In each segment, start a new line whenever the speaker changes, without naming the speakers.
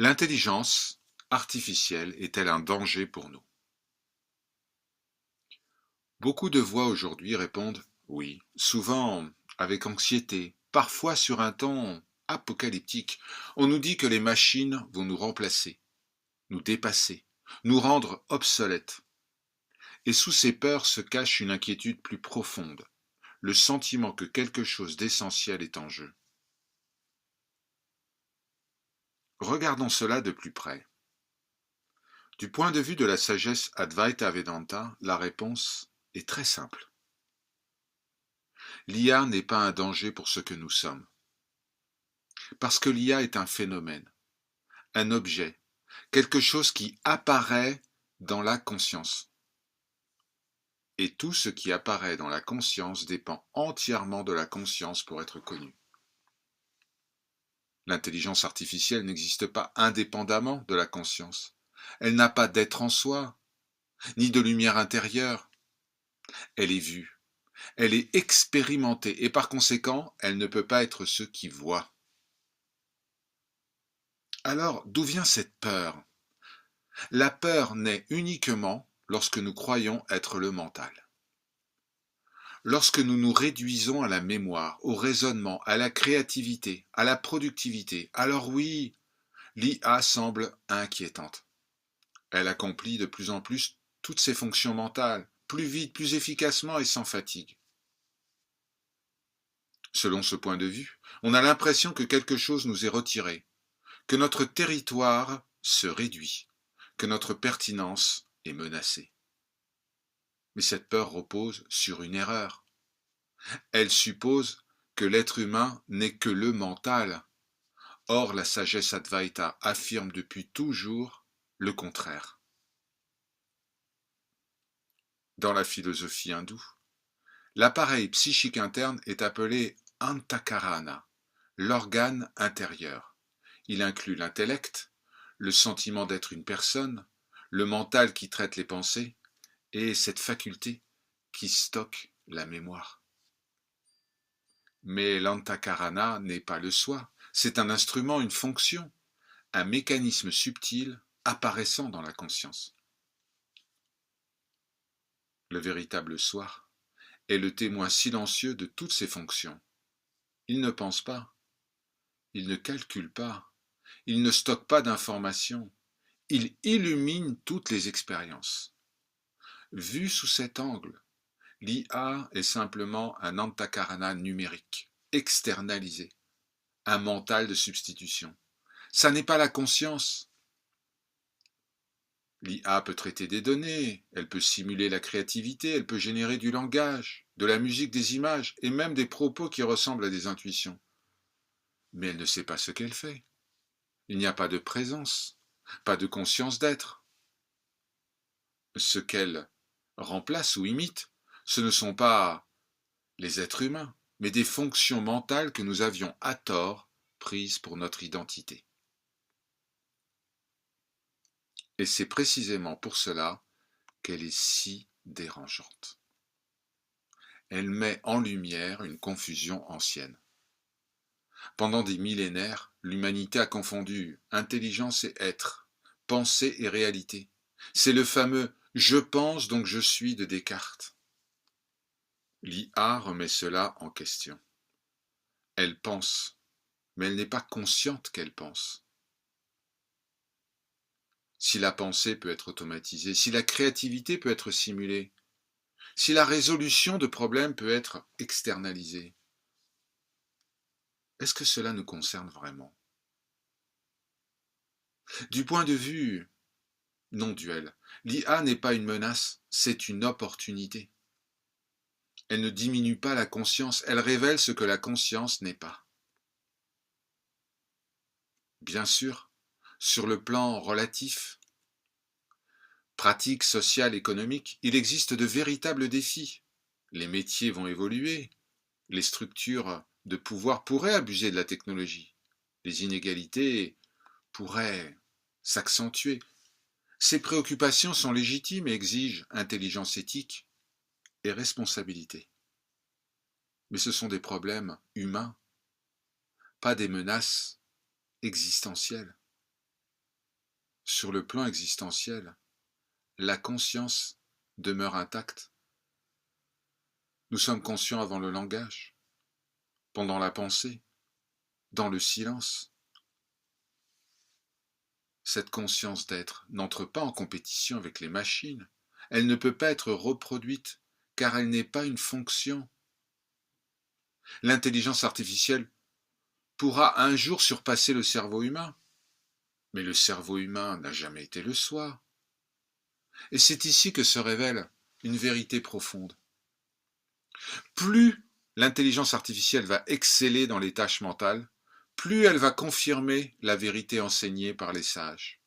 L'intelligence artificielle est-elle un danger pour nous? Beaucoup de voix aujourd'hui répondent oui, souvent avec anxiété, parfois sur un ton apocalyptique. On nous dit que les machines vont nous remplacer, nous dépasser, nous rendre obsolètes. Et sous ces peurs se cache une inquiétude plus profonde, le sentiment que quelque chose d'essentiel est en jeu. Regardons cela de plus près. Du point de vue de la sagesse Advaita Vedanta, la réponse est très simple. L'IA n'est pas un danger pour ce que nous sommes. Parce que l'IA est un phénomène, un objet, quelque chose qui apparaît dans la conscience. Et tout ce qui apparaît dans la conscience dépend entièrement de la conscience pour être connu. L'intelligence artificielle n'existe pas indépendamment de la conscience. Elle n'a pas d'être en soi, ni de lumière intérieure. Elle est vue, elle est expérimentée et par conséquent, elle ne peut pas être ce qui voit. Alors, d'où vient cette peur? La peur naît uniquement lorsque nous croyons être le mental. Lorsque nous nous réduisons à la mémoire, au raisonnement, à la créativité, à la productivité, alors oui, l'IA semble inquiétante. Elle accomplit de plus en plus toutes ses fonctions mentales, plus vite, plus efficacement et sans fatigue. Selon ce point de vue, on a l'impression que quelque chose nous est retiré, que notre territoire se réduit, que notre pertinence est menacée. Mais cette peur repose sur une erreur. Elle suppose que l'être humain n'est que le mental. Or, la sagesse Advaita affirme depuis toujours le contraire. Dans la philosophie hindoue, l'appareil psychique interne est appelé Antakarana, l'organe intérieur. Il inclut l'intellect, le sentiment d'être une personne, le mental qui traite les pensées, et cette faculté qui stocke la mémoire. Mais l'antakarana n'est pas le soi, c'est un instrument, une fonction, un mécanisme subtil apparaissant dans la conscience. Le véritable soi est le témoin silencieux de toutes ces fonctions. Il ne pense pas, il ne calcule pas, il ne stocke pas d'informations, il illumine toutes les expériences. Vu sous cet angle, l'IA est simplement un antakarana numérique, externalisé, un mental de substitution. Ça n'est pas la conscience. L'IA peut traiter des données, elle peut simuler la créativité, elle peut générer du langage, de la musique, des images et même des propos qui ressemblent à des intuitions. Mais elle ne sait pas ce qu'elle fait. Il n'y a pas de présence, pas de conscience d'être. Ce qu'elle remplace ou imite, ce ne sont pas les êtres humains, mais des fonctions mentales que nous avions à tort prises pour notre identité. Et c'est précisément pour cela qu'elle est si dérangeante. Elle met en lumière une confusion ancienne. Pendant des millénaires, l'humanité a confondu intelligence et être, pensée et réalité. C'est le fameux « je pense donc je suis » de Descartes. L'IA remet cela en question. Elle pense, mais elle n'est pas consciente qu'elle pense. Si la pensée peut être automatisée, si la créativité peut être simulée, si la résolution de problèmes peut être externalisée, est-ce que cela nous concerne vraiment? Du point de vue non duel, l'IA n'est pas une menace, c'est une opportunité. Elle ne diminue pas la conscience, elle révèle ce que la conscience n'est pas. Bien sûr, sur le plan relatif, pratique, social, économique, il existe de véritables défis. Les métiers vont évoluer, les structures de pouvoir pourraient abuser de la technologie, les inégalités pourraient s'accentuer. Ces préoccupations sont légitimes et exigent intelligence éthique et responsabilité. Mais ce sont des problèmes humains, pas des menaces existentielles. Sur le plan existentiel, la conscience demeure intacte. Nous sommes conscients avant le langage, pendant la pensée, dans le silence. Cette conscience d'être n'entre pas en compétition avec les machines. Elle ne peut pas être reproduite, car elle n'est pas une fonction. L'intelligence artificielle pourra un jour surpasser le cerveau humain, mais le cerveau humain n'a jamais été le soi. Et c'est ici que se révèle une vérité profonde. Plus l'intelligence artificielle va exceller dans les tâches mentales, plus elle va confirmer la vérité enseignée par les sages.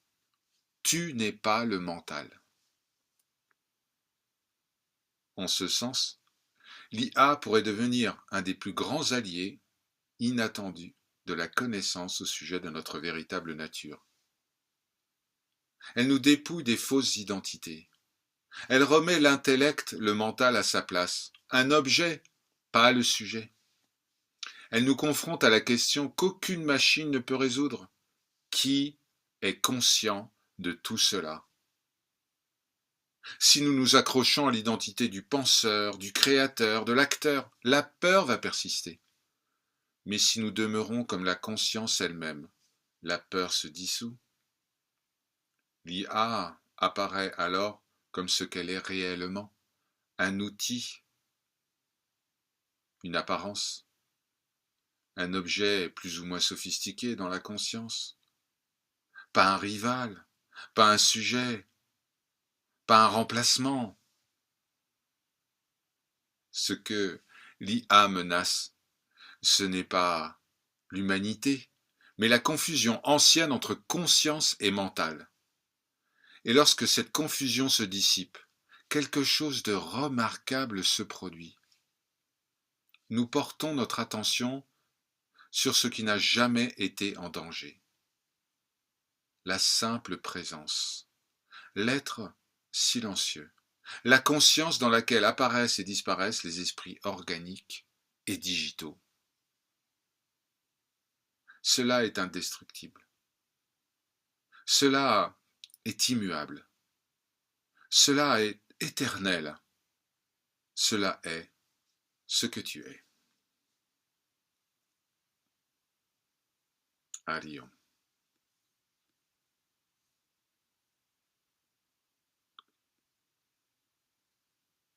Tu n'es pas le mental. En ce sens, l'IA pourrait devenir un des plus grands alliés inattendus de la connaissance au sujet de notre véritable nature. Elle nous dépouille des fausses identités. Elle remet l'intellect, le mental à sa place, un objet, pas le sujet. Elle nous confronte à la question qu'aucune machine ne peut résoudre. Qui est conscient de tout cela? Si nous nous accrochons à l'identité du penseur, du créateur, de l'acteur, la peur va persister. Mais si nous demeurons comme la conscience elle-même, la peur se dissout. L'IA apparaît alors comme ce qu'elle est réellement, un outil, une apparence, un objet plus ou moins sophistiqué dans la conscience. Pas un rival, pas un sujet, pas un remplacement. Ce que l'IA menace, ce n'est pas l'humanité, mais la confusion ancienne entre conscience et mental. Et lorsque cette confusion se dissipe, quelque chose de remarquable se produit. Nous portons notre attention sur ce qui n'a jamais été en danger. La simple présence, l'être silencieux, la conscience dans laquelle apparaissent et disparaissent les esprits organiques et digitaux. Cela est indestructible. Cela est immuable. Cela est éternel. Cela est ce que tu es. À Lyon.